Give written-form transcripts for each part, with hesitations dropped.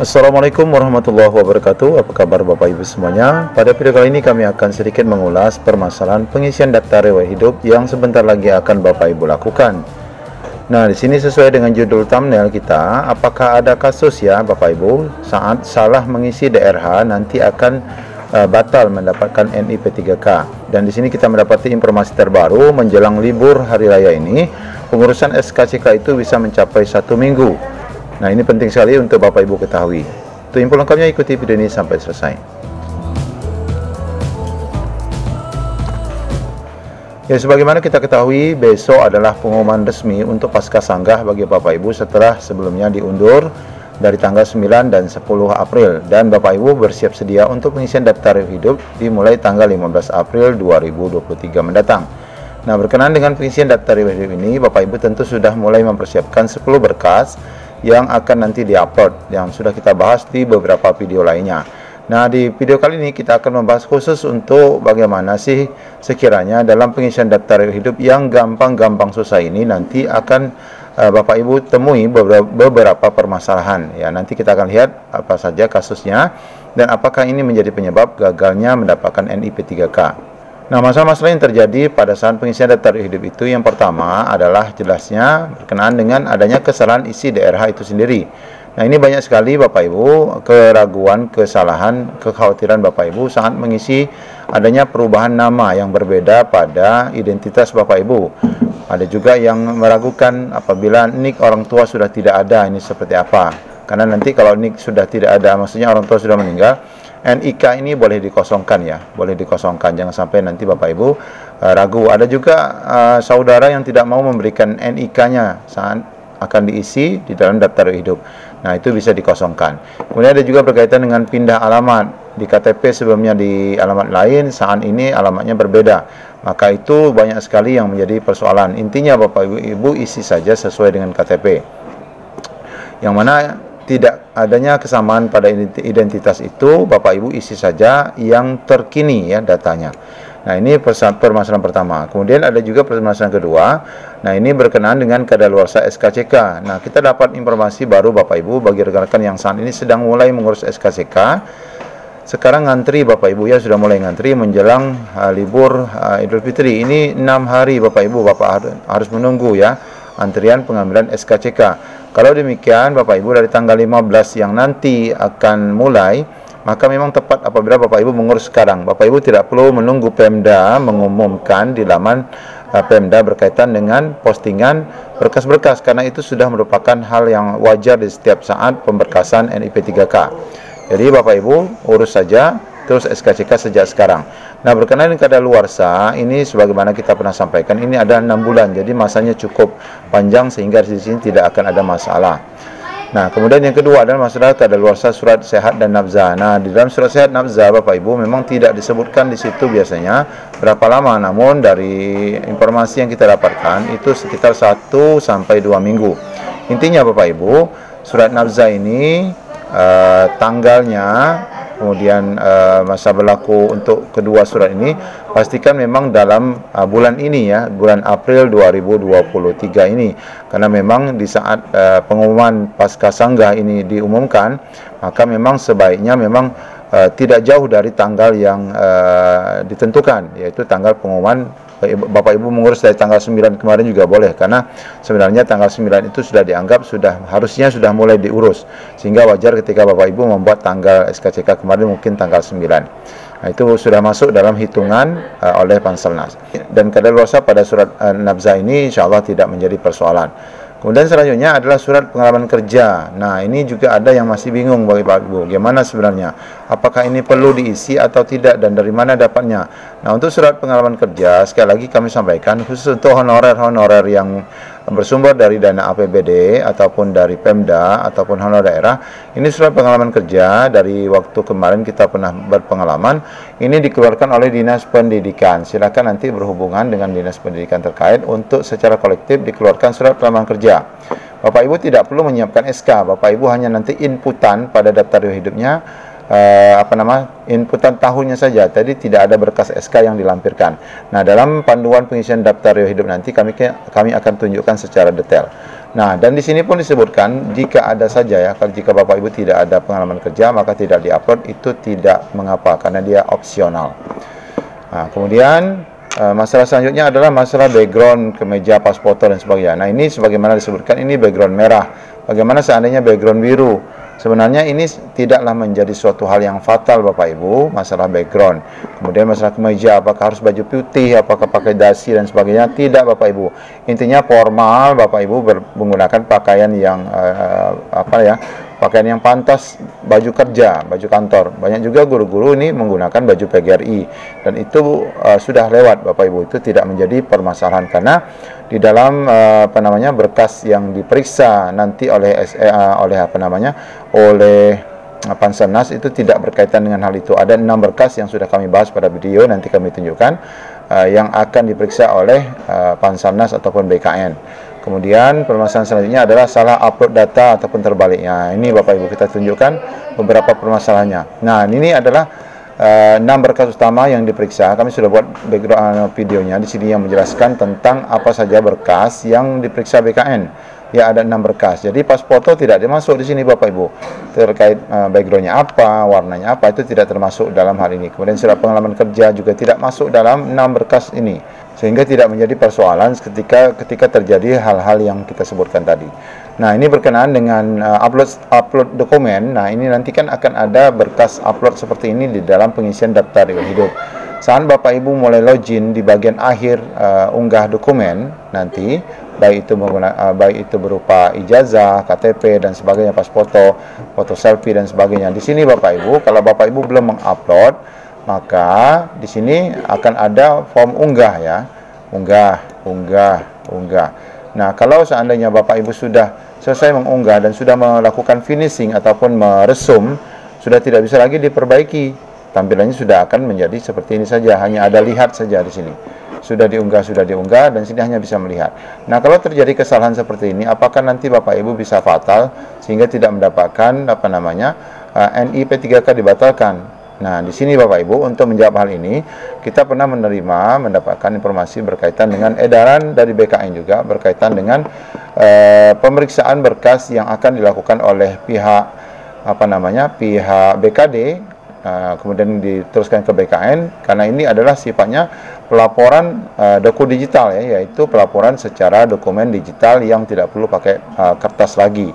Assalamualaikum warahmatullahi wabarakatuh. Apa kabar Bapak Ibu semuanya? Pada video kali ini kami akan sedikit mengulas permasalahan pengisian daftar riwayat hidup yang sebentar lagi akan Bapak Ibu lakukan. Nah, di sini sesuai dengan judul thumbnail kita, apakah ada kasus ya Bapak Ibu saat salah mengisi DRH nanti akan batal mendapatkan NIP3K. Dan di sini kita mendapati informasi terbaru menjelang libur hari raya ini, pengurusan SKCK itu bisa mencapai 1 minggu. Nah, ini penting sekali untuk Bapak Ibu ketahui. Untuk info lengkapnya ikuti video ini sampai selesai. Ya, sebagaimana kita ketahui, besok adalah pengumuman resmi untuk pasca sanggah bagi Bapak Ibu setelah sebelumnya diundur dari tanggal 9 dan 10 April. Dan Bapak Ibu bersiap sedia untuk pengisian daftar hidup dimulai tanggal 15 April 2023 mendatang. Nah, berkenaan dengan pengisian daftar hidup ini, Bapak Ibu tentu sudah mulai mempersiapkan 10 berkas yang akan nanti diupload, yang sudah kita bahas di beberapa video lainnya. Nah, di video kali ini kita akan membahas khusus untuk bagaimana sih sekiranya dalam pengisian daftar hidup yang gampang-gampang susah ini nanti akan Bapak Ibu temui beberapa permasalahan. Ya, nanti kita akan lihat apa saja kasusnya dan apakah ini menjadi penyebab gagalnya mendapatkan NIP3K. Nah, masalah-masalah yang terjadi pada saat pengisian daftar hidup itu yang pertama adalah jelasnya berkenaan dengan adanya kesalahan isi DRH itu sendiri. Nah, ini banyak sekali Bapak Ibu keraguan, kesalahan, kekhawatiran Bapak Ibu saat mengisi adanya perubahan nama yang berbeda pada identitas Bapak Ibu. Ada juga yang meragukan apabila NIK orang tua sudah tidak ada, ini seperti apa. Karena nanti kalau NIK sudah tidak ada, maksudnya orang tua sudah meninggal, NIK ini boleh dikosongkan ya, boleh dikosongkan, jangan sampai nanti Bapak Ibu ragu. Ada juga saudara yang tidak mau memberikan NIK-nya saat akan diisi di dalam daftar hidup. Nah, itu bisa dikosongkan. Kemudian ada juga berkaitan dengan pindah alamat. Di KTP sebelumnya di alamat lain, saat ini alamatnya berbeda. Maka itu banyak sekali yang menjadi persoalan. Intinya Bapak Ibu isi saja sesuai dengan KTP. Yang mana tidak adanya kesamaan pada identitas itu, Bapak Ibu isi saja yang terkini ya datanya. Nah, ini permasalahan pertama. Kemudian ada juga permasalahan kedua. Nah, ini berkenaan dengan kadaluarsa SKCK. Nah, kita dapat informasi baru Bapak Ibu bagi rekan-rekan yang saat ini sedang mulai mengurus SKCK. Sekarang ngantri Bapak Ibu ya, sudah mulai ngantri menjelang libur Idul Fitri. Ini 6 hari Bapak Ibu, Bapak harus menunggu ya antrian pengambilan SKCK. Kalau demikian Bapak Ibu dari tanggal 15 yang nanti akan mulai, maka memang tepat apabila Bapak Ibu mengurus sekarang. Bapak Ibu tidak perlu menunggu Pemda mengumumkan di laman Pemda berkaitan dengan postingan berkas-berkas, karena itu sudah merupakan hal yang wajar di setiap saat pemberkasan NIP3K. Jadi Bapak Ibu urus saja terus SKCK sejak sekarang. Nah, berkenaan dengan kadaluarsa ini sebagaimana kita pernah sampaikan, ini ada 6 bulan, jadi masanya cukup panjang sehingga di sini tidak akan ada masalah. Nah, kemudian yang kedua adalah masalah kadaluarsa surat sehat dan nafzah. Nah, di dalam surat sehat nafzah Bapak Ibu memang tidak disebutkan di situ biasanya berapa lama, namun dari informasi yang kita dapatkan itu sekitar 1 sampai 2 minggu. Intinya Bapak Ibu, surat nafzah ini tanggalnya, kemudian masa berlaku untuk kedua surat ini pastikan memang dalam bulan ini ya, bulan April 2023 ini, karena memang di saat pengumuman pasca sanggah ini diumumkan, maka memang sebaiknya memang tidak jauh dari tanggal yang ditentukan, yaitu tanggal pengumuman. Bapak Ibu mengurus dari tanggal 9 kemarin juga boleh, karena sebenarnya tanggal 9 itu sudah dianggap harusnya sudah mulai diurus, sehingga wajar ketika Bapak Ibu membuat tanggal SKCK kemarin mungkin tanggal 9. Nah, itu sudah masuk dalam hitungan oleh Panselnas. Dan kadaluarsa pada surat nafzah ini insya Allah tidak menjadi persoalan. Kemudian selanjutnya adalah surat pengalaman kerja. Nah, ini juga ada yang masih bingung bagi Bapak Ibu. Bagaimana sebenarnya? Apakah ini perlu diisi atau tidak dan dari mana dapatnya? Nah, untuk surat pengalaman kerja, sekali lagi kami sampaikan khusus untuk honorer-honorer yang bersumber dari dana APBD ataupun dari Pemda ataupun honor daerah. Ini surat pengalaman kerja dari waktu kemarin kita pernah berpengalaman. Ini dikeluarkan oleh Dinas Pendidikan. Silakan nanti berhubungan dengan Dinas Pendidikan terkait untuk secara kolektif dikeluarkan surat pengalaman kerja. Bapak Ibu tidak perlu menyiapkan SK. Bapak Ibu hanya nanti inputan pada daftar hidupnya inputan tahunnya saja. Tadi tidak ada berkas SK yang dilampirkan. Nah, dalam panduan pengisian daftar riwayat hidup nanti kami akan tunjukkan secara detail. Nah, dan di sini pun disebutkan jika ada saja ya, kalau jika Bapak Ibu tidak ada pengalaman kerja maka tidak diupload, itu tidak mengapa karena dia opsional. Nah, kemudian masalah selanjutnya adalah masalah background, kemeja, pas foto dan sebagainya. Nah, ini sebagaimana disebutkan ini background merah. Bagaimana seandainya background biru? Sebenarnya ini tidaklah menjadi suatu hal yang fatal Bapak Ibu, masalah background. Kemudian masalah kemeja, apakah harus baju putih, apakah pakai dasi dan sebagainya? Tidak Bapak Ibu. Intinya formal Bapak Ibu menggunakan pakaian yang pakaian yang pantas, baju kerja, baju kantor. Banyak juga guru-guru ini menggunakan baju PGRI dan itu sudah lewat Bapak Ibu, itu tidak menjadi permasalahan karena di dalam berkas yang diperiksa nanti oleh Panselnas itu tidak berkaitan dengan hal itu. Ada 6 berkas yang sudah kami bahas pada video, nanti kami tunjukkan yang akan diperiksa oleh Panselnas ataupun BKN. Kemudian permasalahan selanjutnya adalah salah upload data ataupun terbaliknya. Ini Bapak Ibu kita tunjukkan beberapa permasalahannya. Nah, ini adalah 6 berkas utama yang diperiksa. Kami sudah buat background videonya di sini yang menjelaskan tentang apa saja berkas yang diperiksa BKN. Ya, ada 6 berkas. Jadi pas foto tidak dimasuk di sini Bapak Ibu. Terkait backgroundnya apa, warnanya apa, itu tidak termasuk dalam hal ini. Kemudian surat pengalaman kerja juga tidak masuk dalam 6 berkas ini. Sehingga tidak menjadi persoalan ketika terjadi hal-hal yang kita sebutkan tadi. Nah, ini berkenaan dengan upload dokumen. Nah, ini nanti kan akan ada berkas upload seperti ini di dalam pengisian daftar riwayat hidup. Saat Bapak Ibu mulai login di bagian akhir unggah dokumen nanti, baik itu berupa ijazah, KTP dan sebagainya, pas foto selfie dan sebagainya. Di sini Bapak Ibu, kalau Bapak Ibu belum mengupload, maka di sini akan ada form unggah ya. Unggah. Nah, kalau seandainya Bapak Ibu sudah selesai mengunggah dan sudah melakukan finishing ataupun meresum, sudah tidak bisa lagi diperbaiki. Tampilannya sudah akan menjadi seperti ini saja, hanya ada lihat saja di sini. Sudah diunggah dan sini hanya bisa melihat. Nah, kalau terjadi kesalahan seperti ini, apakah nanti Bapak Ibu bisa fatal sehingga tidak mendapatkan NI P3K dibatalkan? Nah, di sini Bapak Ibu untuk menjawab hal ini, kita pernah mendapatkan informasi berkaitan dengan edaran dari BKN juga berkaitan dengan pemeriksaan berkas yang akan dilakukan oleh pihak BKD, kemudian diteruskan ke BKN karena ini adalah sifatnya pelaporan doku digital ya, yaitu pelaporan secara dokumen digital yang tidak perlu pakai kertas lagi.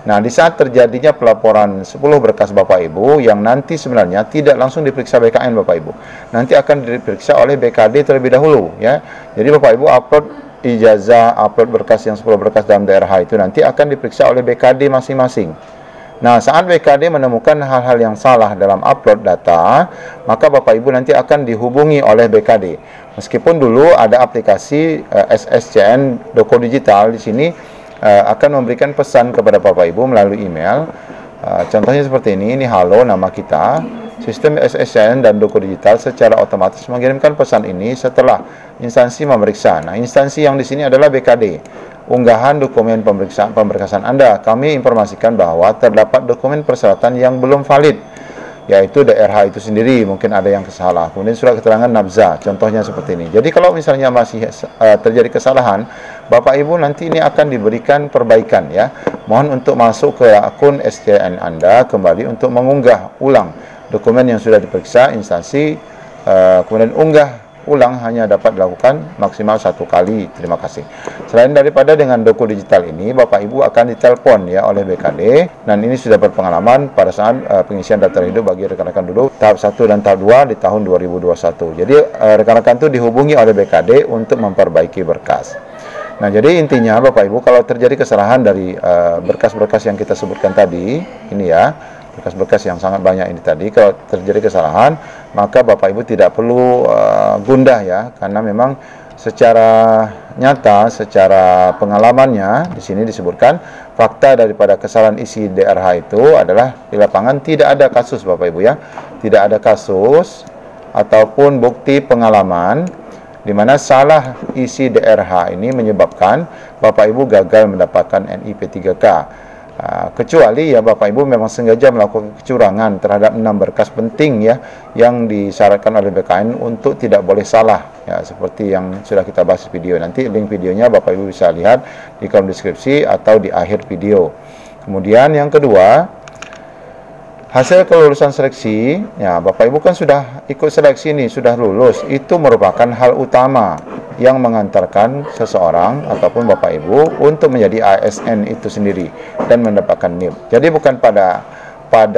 Nah, di saat terjadinya pelaporan 10 berkas Bapak Ibu yang nanti sebenarnya tidak langsung diperiksa BKN Bapak Ibu. Nanti akan diperiksa oleh BKD terlebih dahulu ya. Jadi Bapak Ibu upload ijazah, upload berkas yang 10 berkas dalam daerah itu nanti akan diperiksa oleh BKD masing-masing. Nah, saat BKD menemukan hal-hal yang salah dalam upload data, maka Bapak Ibu nanti akan dihubungi oleh BKD. Meskipun dulu ada aplikasi SSCN Doko Digital di sini akan memberikan pesan kepada Bapak Ibu melalui email. Contohnya seperti ini halo nama kita. Sistem SSCN dan Doko Digital secara otomatis mengirimkan pesan ini setelah instansi memeriksa. Nah, instansi yang di sini adalah BKD. Unggahan dokumen pemberkasan Anda. Kami informasikan bahwa terdapat dokumen persyaratan yang belum valid, yaitu DRH itu sendiri, mungkin ada yang salah. Kemudian surat keterangan nafza, contohnya seperti ini. Jadi kalau misalnya masih terjadi kesalahan, Bapak Ibu nanti ini akan diberikan perbaikan ya. Mohon untuk masuk ke akun SCN Anda kembali untuk mengunggah ulang dokumen yang sudah diperiksa instansi, kemudian unggah ulang hanya dapat dilakukan maksimal 1 kali. Terima kasih. Selain daripada dengan Doko Digital ini, Bapak Ibu akan ditelepon ya oleh BKD, dan ini sudah berpengalaman pada saat pengisian daftar hidup bagi rekan-rekan dulu tahap 1 dan tahap 2 di tahun 2021. Jadi rekan-rekan itu dihubungi oleh BKD untuk memperbaiki berkas. Nah, jadi intinya Bapak Ibu, kalau terjadi kesalahan dari berkas-berkas yang kita sebutkan tadi, ini ya, berkas-berkas yang sangat banyak ini tadi, kalau terjadi kesalahan, maka Bapak Ibu tidak perlu gundah ya, karena memang secara nyata, secara pengalamannya di sini disebutkan fakta daripada kesalahan isi DRH itu adalah di lapangan tidak ada kasus Bapak Ibu ya, tidak ada kasus ataupun bukti pengalaman di mana salah isi DRH ini menyebabkan Bapak Ibu gagal mendapatkan NI P3K. Kecuali ya Bapak Ibu memang sengaja melakukan kecurangan terhadap 6 berkas penting ya yang disyaratkan oleh BKN untuk tidak boleh salah ya, seperti yang sudah kita bahas di video. Nanti link videonya Bapak Ibu bisa lihat di kolom deskripsi atau di akhir video. Kemudian yang kedua, hasil kelulusan seleksi ya, Bapak Ibu kan sudah ikut seleksi nih, sudah lulus. Itu merupakan hal utama yang mengantarkan seseorang ataupun Bapak Ibu untuk menjadi ASN itu sendiri dan mendapatkan NIP. Jadi bukan pada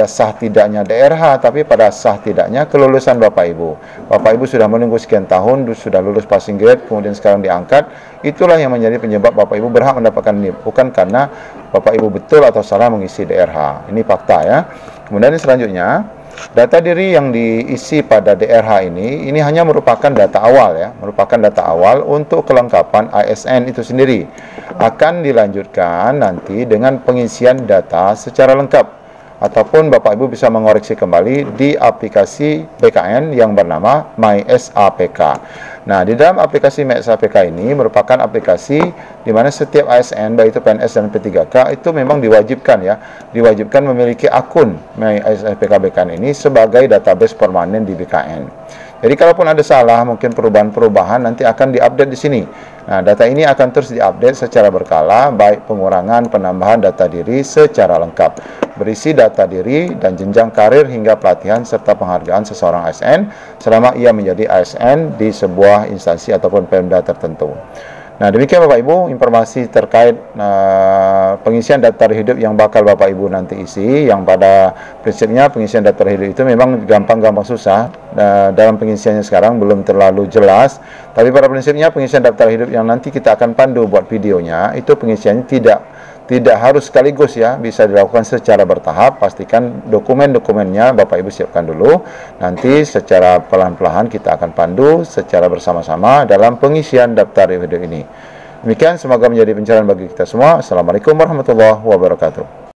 sah tidaknya DRH, tapi pada sah tidaknya kelulusan Bapak Ibu. Bapak Ibu sudah menunggu sekian tahun, sudah lulus passing grade, kemudian sekarang diangkat. Itulah yang menjadi penyebab Bapak Ibu berhak mendapatkan NIP, bukan karena Bapak Ibu betul atau salah mengisi DRH. Ini fakta ya. Kemudian selanjutnya, data diri yang diisi pada DRH ini hanya merupakan data awal ya, merupakan data awal untuk kelengkapan ASN itu sendiri. Akan dilanjutkan nanti dengan pengisian data secara lengkap, ataupun Bapak Ibu bisa mengoreksi kembali di aplikasi BKN yang bernama MySAPK. Nah, di dalam aplikasi MySAPK ini merupakan aplikasi di mana setiap ASN, baik itu PNS dan P3K, itu memang diwajibkan ya, diwajibkan memiliki akun MySAPK BKN ini sebagai database permanen di BKN. Jadi kalaupun ada salah, mungkin perubahan-perubahan nanti akan diupdate di sini. Nah, data ini akan terus diupdate secara berkala, baik pengurangan, penambahan data diri secara lengkap, berisi data diri dan jenjang karir hingga pelatihan serta penghargaan seseorang ASN selama ia menjadi ASN di sebuah instansi ataupun Pemda tertentu. Nah, demikian Bapak Ibu informasi terkait pengisian daftar hidup yang bakal Bapak Ibu nanti isi, yang pada prinsipnya pengisian daftar hidup itu memang gampang-gampang susah. Dalam pengisiannya sekarang belum terlalu jelas, tapi pada prinsipnya pengisian daftar hidup yang nanti kita akan pandu buat videonya, itu pengisiannya tidak harus sekaligus ya, bisa dilakukan secara bertahap. Pastikan dokumen-dokumennya Bapak Ibu siapkan dulu, nanti secara pelan-pelan kita akan pandu secara bersama-sama dalam pengisian daftar hidup ini. Demikian, semoga menjadi pencerahan bagi kita semua. Assalamualaikum warahmatullahi wabarakatuh.